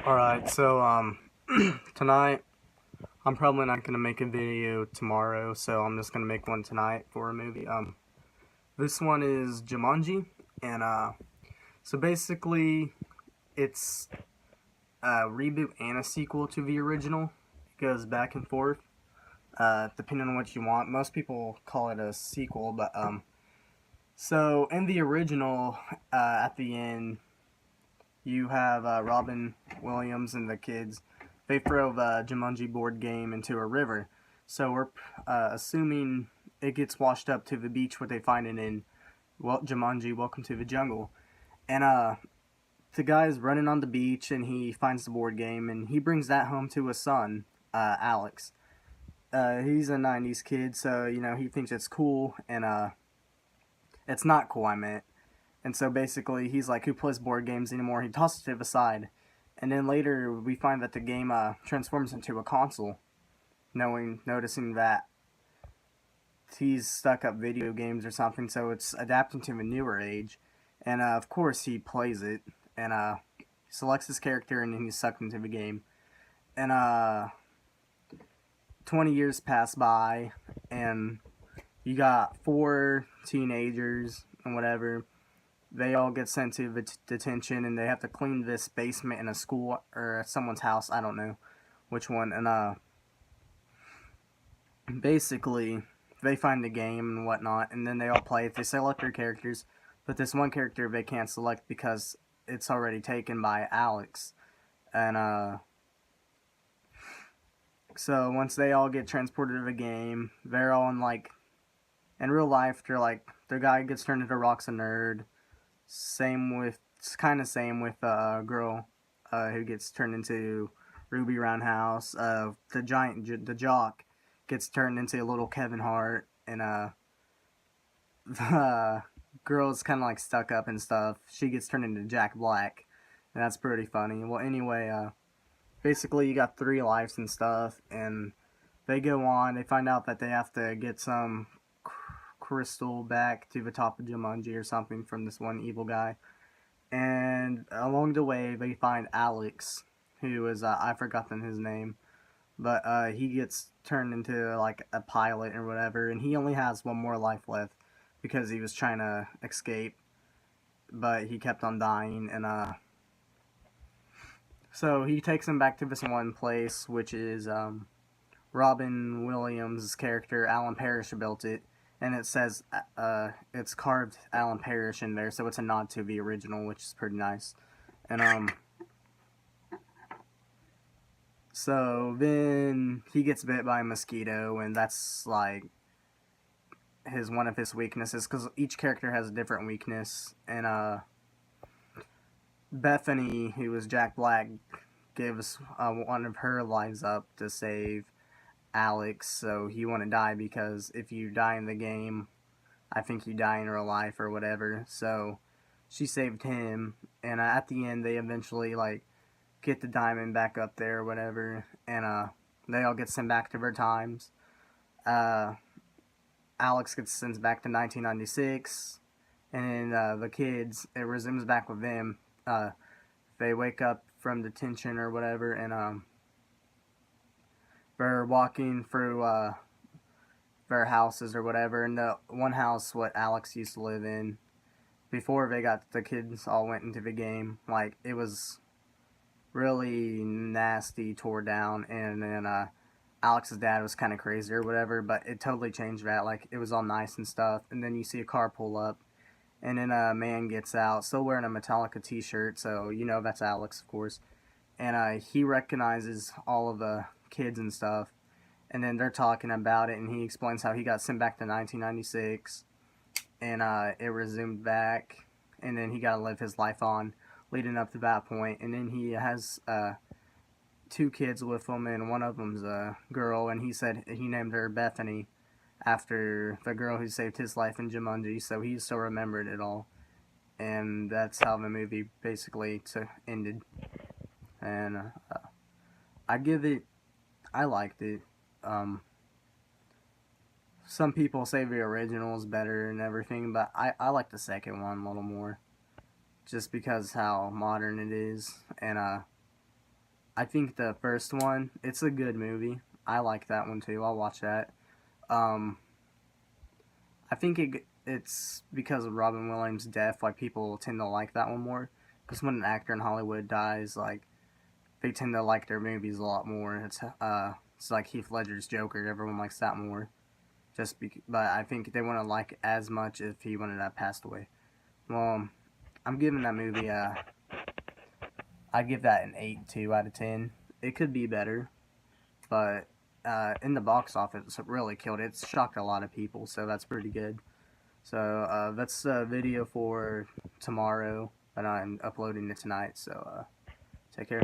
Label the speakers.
Speaker 1: Alright, so, tonight, I'm probably not gonna make a video tomorrow, so I'm just gonna make one tonight for a movie. This one is Jumanji, and, so basically, it's a reboot and a sequel to the original. It goes back and forth, depending on what you want. Most people call it a sequel, but, so in the original, at the end, you have Robin Williams and the kids. They throw the Jumanji board game into a river. So we're assuming it gets washed up to the beach where they find it in Jumanji, Welcome to the Jungle. And the guy's running on the beach and he finds the board game and he brings that home to his son, Alex. He's a 90s kid, so, he thinks it's cool, and it's not cool, I meant. And so basically, he's like, who plays board games anymore? He tosses it aside. And then later, we find that the game transforms into a console, noticing that he's stuck up video games or something, so it's adapting to the newer age. And of course, he plays it, and selects his character, and then he's sucked into the game. And 20 years pass by, and you got 4 teenagers and whatever. They all get sent to detention, and they have to clean this basement in a school or someone's house. I don't know which one. And basically, they find the game and whatnot, and then they all play it. They select their characters, but this one character they can't select because it's already taken by Alex. And so once they all get transported to the game, they're all in real life, their guy gets turned into Rock's a nerd. It's kind of same with a girl who gets turned into Ruby Roundhouse. The jock gets turned into a little Kevin Hart, and the girl's kind of stuck up and stuff. She gets turned into Jack Black, and that's pretty funny. Well, anyway, basically you got 3 lives and stuff, and they go on. They find out that they have to get some crystal back to the top of Jumanji or something from this one evil guy. And along the way, they find Alex, who is, I've forgotten his name, but he gets turned into a pilot or whatever, and he only has 1 more life left because he was trying to escape, but he kept on dying. And so he takes him back to this one place, which is Robin Williams' character, Alan Parrish, built it. And it says it's carved Alan Parrish in there, so it's a nod to the original, which is pretty nice. And so then he gets bit by a mosquito, and that's one of his weaknesses, because each character has a different weakness. And Bethany, who was Jack Black, gives one of her lives up to save Alex, so he wouldn't die, because if you die in the game, I think you die in real life or whatever. So she saved him, and at the end they eventually get the diamond back up there or whatever, and they all get sent back to their times. Alex gets sent back to 1996, and the kids, it resumes back with them. They wake up from detention or whatever, and they're walking through their houses or whatever, and the one house what Alex used to live in before the kids all went into the game, it was really nasty, tore down, and then Alex's dad was kind of crazy or whatever, but it totally changed that. It was all nice and stuff, and then you see a car pull up, and then a man gets out, still wearing a Metallica t-shirt, so that's Alex, of course, and he recognizes all of the kids and stuff, and then they're talking about it, and he explains how he got sent back to 1996, and it resumed back, and then he got to live his life on leading up to that point. And then he has 2 kids with him, and one of them's a girl, and he said he named her Bethany after the girl who saved his life in Jumanji, so he still remembered it all. And that's how the movie basically ended. And I liked it. Some people say the original is better and everything, but I like the second one a little more, just because how modern it is. And I think the first one, it's a good movie. I like that one too. I'll watch that. Um, I think it's because of Robin Williams' death. Like people tend to like that one more. Because when an actor in Hollywood dies, like they tend to like their movies a lot more. It's like Heath Ledger's Joker. Everyone likes that more. But I think they wouldn't like as much if he wouldn't have passed away. Well, I'm giving that movie I'd give that an 8.2 out of 10. It could be better, but in the box office, it really killed it. It's shocked a lot of people, so that's pretty good. So that's a video for tomorrow, but I'm uploading it tonight, so take care.